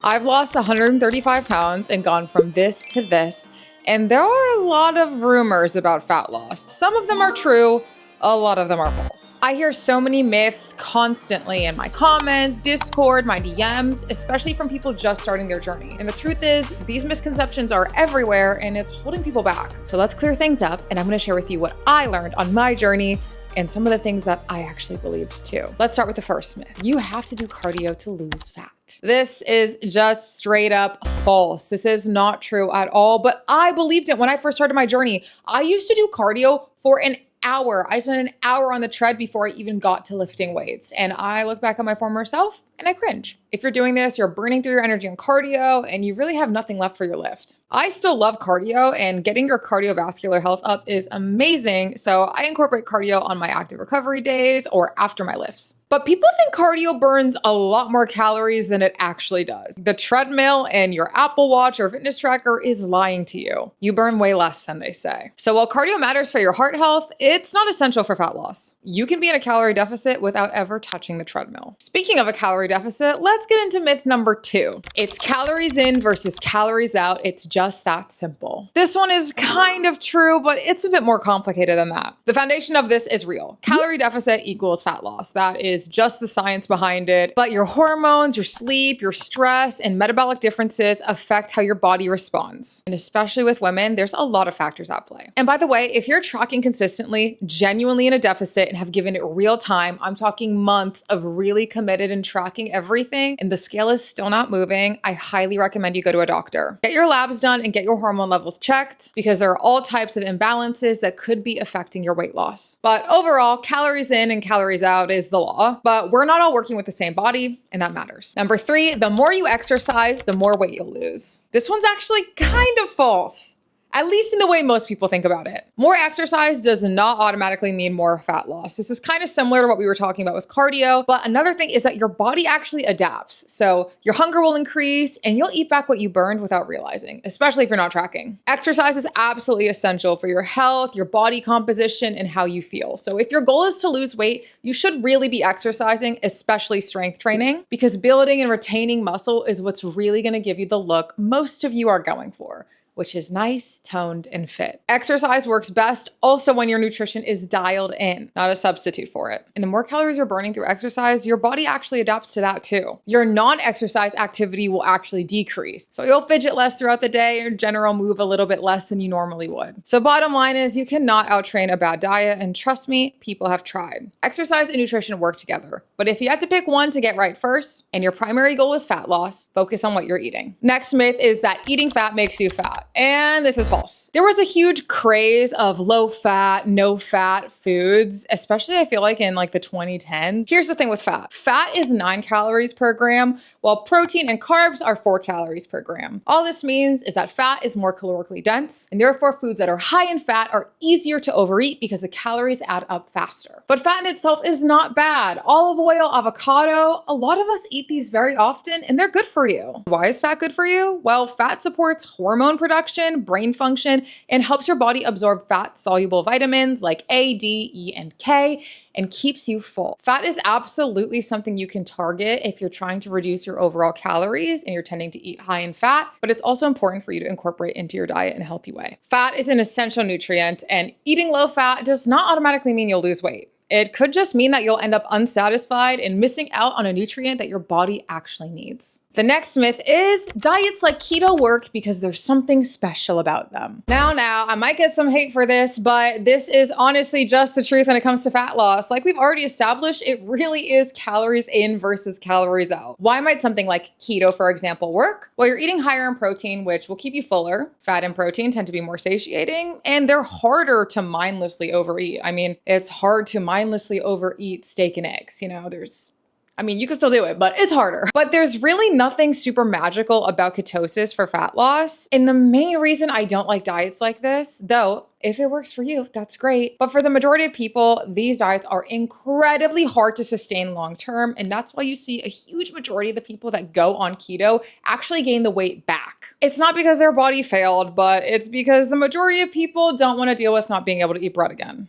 I've lost 135 pounds and gone from this to this, and there are a lot of rumors about fat loss. Some of them are true, a lot of them are false. I hear so many myths constantly in my comments, Discord, my DMs, especially from people just starting their journey. And the truth is, these misconceptions are everywhere and it's holding people back. So let's clear things up, and I'm gonna share with you what I learned on my journey and some of the things that I actually believed too. Let's start with the first myth. You have to do cardio to lose fat. This is just straight up false. This is not true at all, but I believed it when I first started my journey. I used to do cardio for an hour. I spent an hour on the tread before I even got to lifting weights. And I look back at my former self and I cringe. If you're doing this, you're burning through your energy on cardio and you really have nothing left for your lift. I still love cardio, and getting your cardiovascular health up is amazing. So I incorporate cardio on my active recovery days or after my lifts. But people think cardio burns a lot more calories than it actually does. The treadmill and your Apple Watch or fitness tracker is lying to you. You burn way less than they say. So while cardio matters for your heart health, it's not essential for fat loss. You can be in a calorie deficit without ever touching the treadmill. Speaking of a calorie deficit, let's get into myth number 2. It's calories in versus calories out. It's just that simple. This one is kind of true, but it's a bit more complicated than that. The foundation of this is real. Calorie deficit equals fat loss. That is just the science behind it. But your hormones, your sleep, your stress, and metabolic differences affect how your body responds. And especially with women, there's a lot of factors at play. And by the way, if you're tracking consistently, genuinely in a deficit, and have given it real time, I'm talking months of really committed and tracking everything, and the scale is still not moving, I highly recommend you go to a doctor. Get your labs done and get your hormone levels checked, because there are all types of imbalances that could be affecting your weight loss. But overall, calories in and calories out is the law, but we're not all working with the same body, and that matters. Number 3, the more you exercise, the more weight you'll lose. This one's actually kind of false, at least in the way most people think about it. More exercise does not automatically mean more fat loss. This is kind of similar to what we were talking about with cardio, but another thing is that your body actually adapts. So your hunger will increase and you'll eat back what you burned without realizing, especially if you're not tracking. Exercise is absolutely essential for your health, your body composition, and how you feel. So if your goal is to lose weight, you should really be exercising, especially strength training, because building and retaining muscle is what's really gonna give you the look most of you are going for, which is nice, toned, and fit. Exercise works best also when your nutrition is dialed in, not a substitute for it. And the more calories you're burning through exercise, your body actually adapts to that too. Your non-exercise activity will actually decrease. So you'll fidget less throughout the day, in general move a little bit less than you normally would. So bottom line is, you cannot outtrain a bad diet, and trust me, people have tried. Exercise and nutrition work together. But if you had to pick one to get right first, and your primary goal is fat loss, focus on what you're eating. Next myth is that eating fat makes you fat. And this is false. There was a huge craze of low fat, no fat foods, especially I feel like in the 2010s. Here's the thing with fat. Fat is 9 calories per gram, while protein and carbs are 4 calories per gram. All this means is that fat is more calorically dense, and therefore foods that are high in fat are easier to overeat because the calories add up faster. But fat in itself is not bad. Olive oil, avocado, a lot of us eat these very often, and they're good for you. Why is fat good for you? Well, fat supports hormone production, brain function, and helps your body absorb fat-soluble vitamins like A, D, E, and K, and keeps you full. Fat is absolutely something you can target if you're trying to reduce your overall calories and you're tending to eat high in fat, but it's also important for you to incorporate into your diet in a healthy way. Fat is an essential nutrient, and eating low fat does not automatically mean you'll lose weight. It could just mean that you'll end up unsatisfied and missing out on a nutrient that your body actually needs. The next myth is diets like keto work because there's something special about them. Now, I might get some hate for this, but this is honestly just the truth when it comes to fat loss. Like we've already established, it really is calories in versus calories out. Why might something like keto, for example, work? Well, you're eating higher in protein, which will keep you fuller. Fat and protein tend to be more satiating, and they're harder to mindlessly overeat. I mean, it's hard to mindlessly overeat steak and eggs. You can still do it, but it's harder. But there's really nothing super magical about ketosis for fat loss. And the main reason I don't like diets like this, though, if it works for you, that's great. But for the majority of people, these diets are incredibly hard to sustain long-term. And that's why you see a huge majority of the people that go on keto actually gain the weight back. It's not because their body failed, but it's because the majority of people don't want to deal with not being able to eat bread again.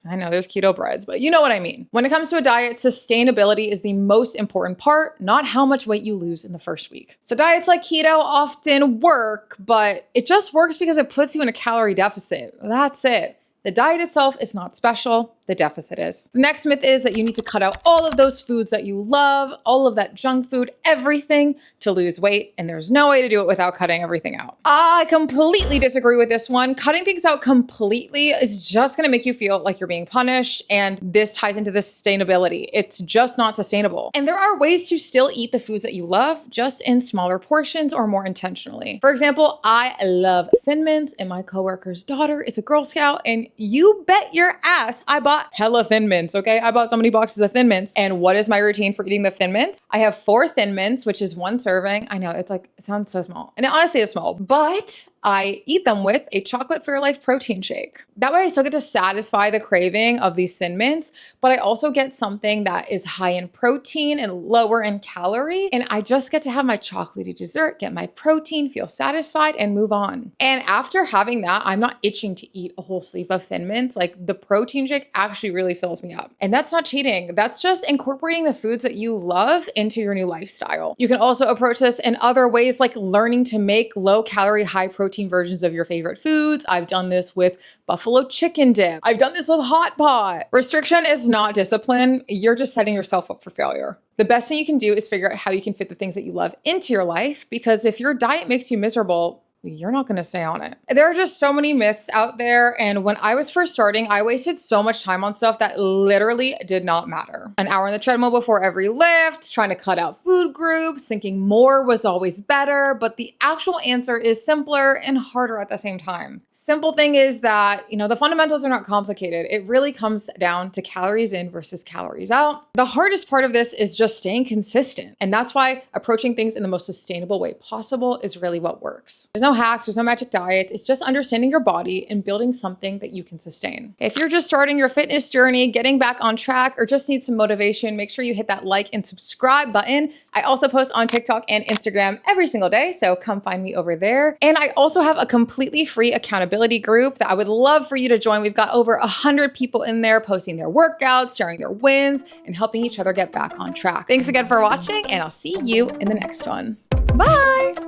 I know there's keto breads, but you know what I mean. When it comes to a diet, sustainability is the most important part, not how much weight you lose in the first week. So diets like keto often work, but it just works because it puts you in a calorie deficit. That's it. The diet itself is not special. The deficit is. The next myth is that you need to cut out all of those foods that you love, all of that junk food, everything to lose weight. And there's no way to do it without cutting everything out. I completely disagree with this one. Cutting things out completely is just gonna make you feel like you're being punished. And this ties into the sustainability. It's just not sustainable. And there are ways to still eat the foods that you love, just in smaller portions or more intentionally. For example, I love Thin Mints, and my coworker's daughter is a Girl Scout, and you bet your ass I bought hella Thin Mints, okay? I bought so many boxes of Thin Mints. And what is my routine for eating the Thin Mints? I have 4 Thin Mints, which is 1 serving. I know, it sounds so small. And it honestly is small, but I eat them with a chocolate Fairlife protein shake. That way I still get to satisfy the craving of these Thin Mints, but I also get something that is high in protein and lower in calorie. And I just get to have my chocolatey dessert, get my protein, feel satisfied, and move on. And after having that, I'm not itching to eat a whole sleeve of Thin Mints. Like, the protein shake actually really fills me up. And that's not cheating. That's just incorporating the foods that you love into your new lifestyle. You can also approach this in other ways, like learning to make low calorie, high protein versions of your favorite foods. I've done this with buffalo chicken dip. I've done this with hot pot. Restriction is not discipline. You're just setting yourself up for failure. The best thing you can do is figure out how you can fit the things that you love into your life, because if your diet makes you miserable, you're not gonna stay on it. There are just so many myths out there. And when I was first starting, I wasted so much time on stuff that literally did not matter. An hour on the treadmill before every lift, trying to cut out food groups, thinking more was always better. But the actual answer is simpler and harder at the same time. Simple thing is that, the fundamentals are not complicated. It really comes down to calories in versus calories out. The hardest part of this is just staying consistent. And that's why approaching things in the most sustainable way possible is really what works. There's no hacks, there's no magic diets. It's just understanding your body and building something that you can sustain. If you're just starting your fitness journey, getting back on track, or just need some motivation, make sure you hit that like and subscribe button. I also post on TikTok and Instagram every single day, so come find me over there. And I also have a completely free accountability group that I would love for you to join. We've got over 100 people in there posting their workouts, sharing their wins, and helping each other get back on track. Thanks again for watching, and I'll see you in the next one. Bye!